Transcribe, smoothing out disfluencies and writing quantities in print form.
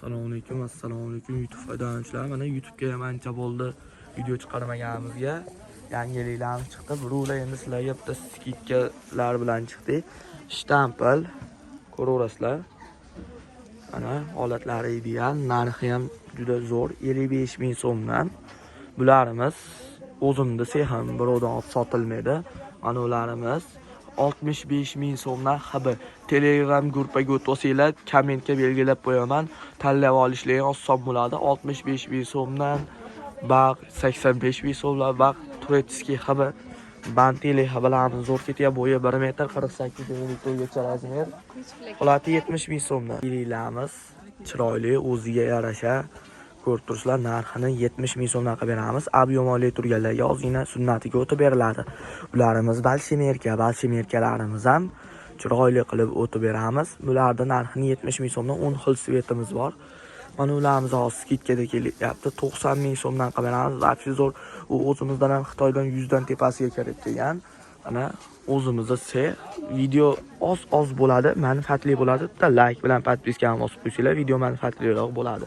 Assalomu alaykum YouTube foydalanuvchilari. Mana YouTube'ga ham ancha bo'ldi video chiqarmaganimizga. Yangiliklarimiz chiqdi. Birovlar endi sizlarga bitta skidkalar bilan chiqdi. Shtampel ko'raverasizlar. Mana holatlari ideal, narxi ham juda zo'r, 55 ming so'mdan. Bularimiz o'zimda sexim birovdan olib sotilmaydi. Mana ularimiz 65 ming so'mdan haba. Telegram gruppaga o'tosanglar, kommentga belgilab qo'yaman. Tanlab olishlaring oson bo'ladi. 65 ming so'mdan baq 85 ming so'mdan baq turetskiy haba. Bantili habalarimiz zo'r ketyapti. Bo'yi 1 metr 48 millimetrgacha razmer. Holati 70 ming so'mdan. Yillarimiz chiroyli, o'ziga yarasha. Ko'rib turishlar, narxini 70 ming so'mdan qilib beramiz. Ob'yomli turganlarga ozgina sunnatiga o'tib beriladi. Ularimiz balshimerkalarimiz ham chiroyli qilib o'tib beramiz. Bularda narxini 70 ming so'mdan 10 xil svetimiz bor. Mana ularimiz hozir skidkada kelyapti. 90 ming so'mdan qilib beramiz. Vaqti zo'r. U o'zimizdan ham Xitoydan 100 dan tepasiga kirib kelgan. Mana o'zimizda video oz bo'ladi, manfaatli bo'ladi. Bitta like bilan podpiskani bosib qo'ysanglar, video manfaatliroq bo'ladi.